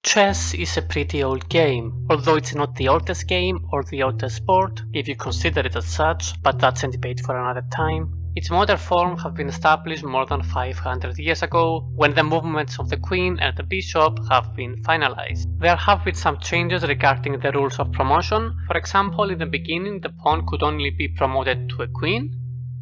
Chess is a pretty old game, although it's not the oldest game or the oldest sport, if you consider it as such, but that's a debate for another time. Its modern form have been established more than 500 years ago, when the movements of the queen and the bishop have been finalized. There have been some changes regarding the rules of promotion. For example, in the beginning the pawn could only be promoted to a queen.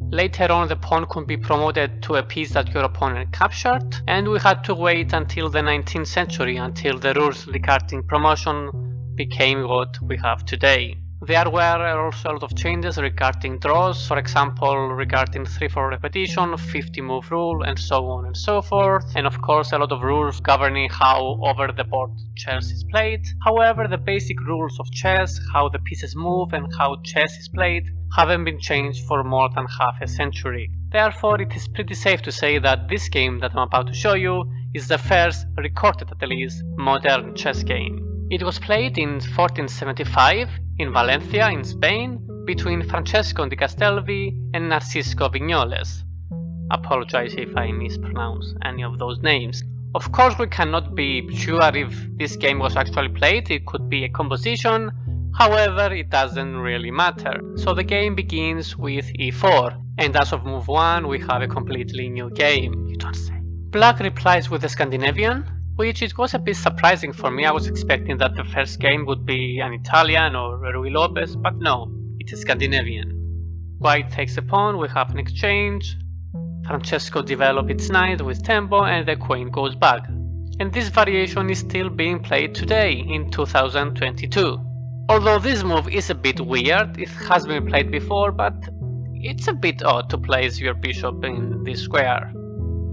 Later on the pawn could be promoted to a piece that your opponent captured, and we had to wait until the 19th century until the rules regarding promotion became what we have today. There were also a lot of changes regarding draws, for example regarding 3-4 repetition, 50 move rule, and so on and so forth, and of course a lot of rules governing how over the board chess is played. However, the basic rules of chess, how the pieces move and how chess is played, haven't been changed for more than half a century. Therefore, it is pretty safe to say that this game that I'm about to show you is the first, recorded at least, modern chess game. It was played in 1475 in Valencia in Spain between Francesco di Castelvi and Narcisco Vignoles. Apologize if I mispronounce any of those names. Of course, we cannot be sure if this game was actually played. It could be a composition. However, it doesn't really matter. So the game begins with e4, and as of move 1 we have a completely new game. You don't say. Black replies with the Scandinavian, which it was a bit surprising for me. I was expecting that the first game would be an Italian or Rui Lopez, but no, it is Scandinavian. White takes a pawn, we have an exchange. Francesco develops its knight with tempo and the queen goes back. And this variation is still being played today in 2022. Although this move is a bit weird, it has been played before, but it's a bit odd to place your bishop in this square.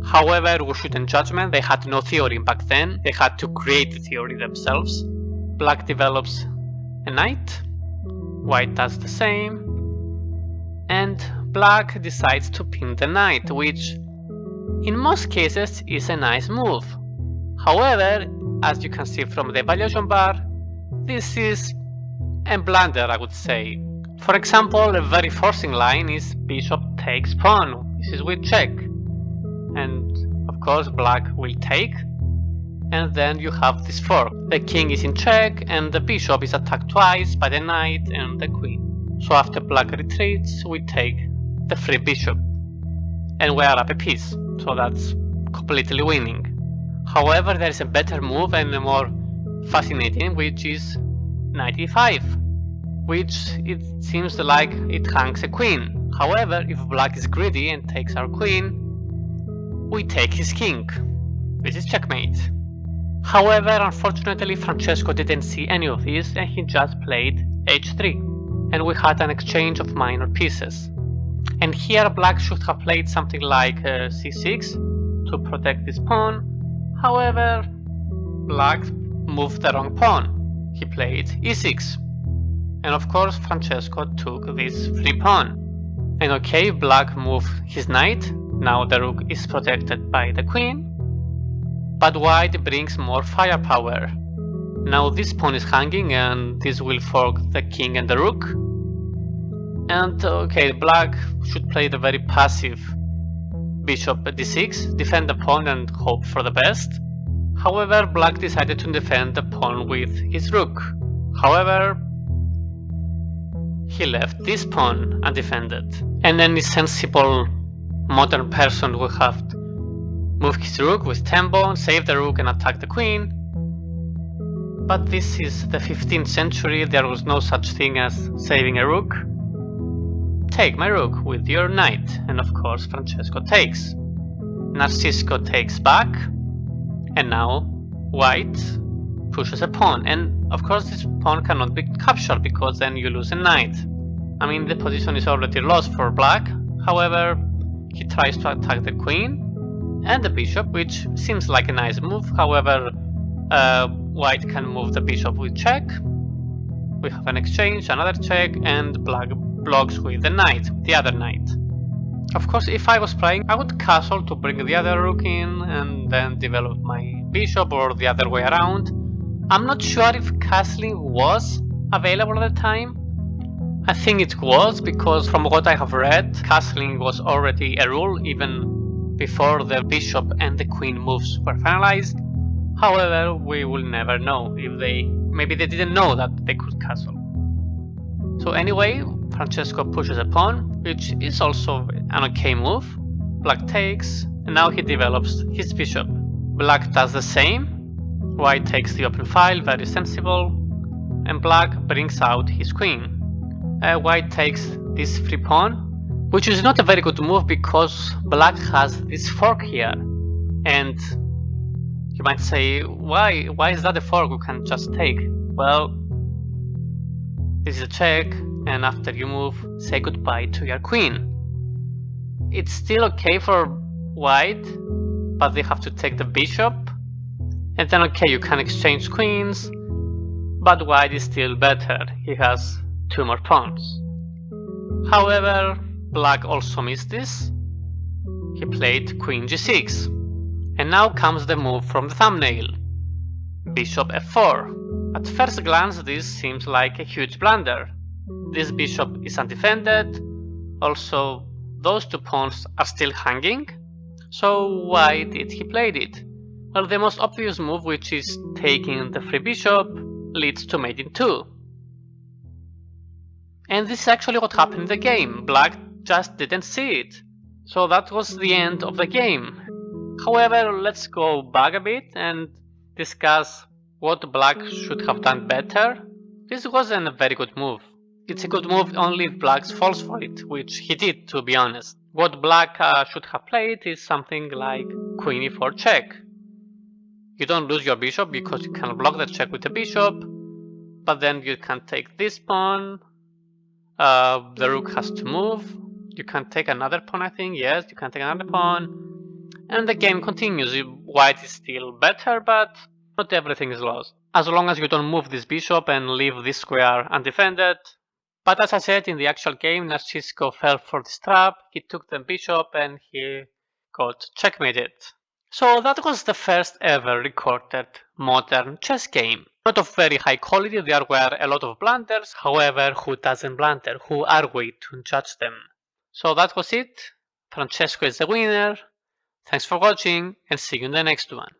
However, we shouldn't judgment, they had no theory back then, they had to create the theory themselves. Black develops a knight, white does the same, and black decides to pin the knight, which in most cases is a nice move. However, as you can see from the evaluation bar, this is a blunder, I would say. For example, a very forcing line is bishop takes pawn. This is with check. And of course black will take. And then you have this fork. The king is in check and the bishop is attacked twice by the knight and the queen. So after black retreats, we take the free bishop. And we are up a piece. So that's completely winning. However, there is a better move and a more fascinating, which is knight e5, which it seems like it hangs a queen. However, if black is greedy and takes our queen, we take his king. This is checkmate. However, unfortunately Francesco didn't see any of this and he just played h3, and we had an exchange of minor pieces. And here black should have played something like c6 to protect this pawn. However, black moved the wrong pawn. He played e6, and of course Francesco took this free pawn. And okay, black moved his knight, now the rook is protected by the queen, but white brings more firepower. Now this pawn is hanging and this will fork the king and the rook. And okay, black should play the very passive bishop d6, defend the pawn and hope for the best. However, black decided to defend the pawn with his rook. However, he left this pawn undefended. And any sensible modern person would have moved his rook with tempo, save the rook and attack the queen. But this is the 15th century, there was no such thing as saving a rook. Take my rook with your knight, and of course Francesco takes. Narcisco takes back. And now white pushes a pawn, and of course this pawn cannot be captured because then you lose a knight. I mean, the position is already lost for black. However, he tries to attack the queen and the bishop, which seems like a nice move. However, white can move the bishop with check. We have an exchange, another check, and black blocks with the knight, the other knight. Of course, if I was playing, I would castle to bring the other rook in and then develop my bishop, or the other way around. I'm not sure if castling was available at the time. I think it was, because from what I have read, castling was already a rule even before the bishop and the queen moves were finalized. However, we will never know if maybe they didn't know that they could castle. So anyway, Francesco pushes a pawn, which is also an okay move. Black takes, and now he develops his bishop. Black does the same. White takes the open file, very sensible, and black brings out his queen. White takes this free pawn, which is not a very good move because black has this fork here. And you might say, why is that a fork? We can just take. Well, this is a check, and after you move, say goodbye to your queen. It's still okay for white, but they have to take the bishop, and then okay, you can exchange queens, but white is still better. He has 2 more pawns. However, black also missed this. He played queen g6. And now comes the move from the thumbnail. Bishop f4. At first glance this seems like a huge blunder. This bishop is undefended. Also, those 2 pawns are still hanging. So why did he play it? Well, the most obvious move, which is taking the free bishop, leads to mate in 2. And this is actually what happened in the game. Black just didn't see it. So that was the end of the game. However, let's go back a bit and discuss what black should have done better. This wasn't a very good move. It's a good move only if black falls for it, which he did, to be honest. What black should have played is something like queen e4 check. You don't lose your bishop because you can block the check with the bishop, but then you can take this pawn. The rook has to move. You can take another pawn, I think. Yes, you can take another pawn. And the game continues. White is still better, but not everything is lost. As long as you don't move this bishop and leave this square undefended. But as I said, in the actual game, Narcisco fell for this trap. He took the bishop and he got checkmated. So that was the first ever recorded modern chess game. Not of very high quality, there were a lot of blunders. However, who doesn't blunder? Who are we to judge them? So that was it. Francesco is the winner. Thanks for watching and see you in the next one.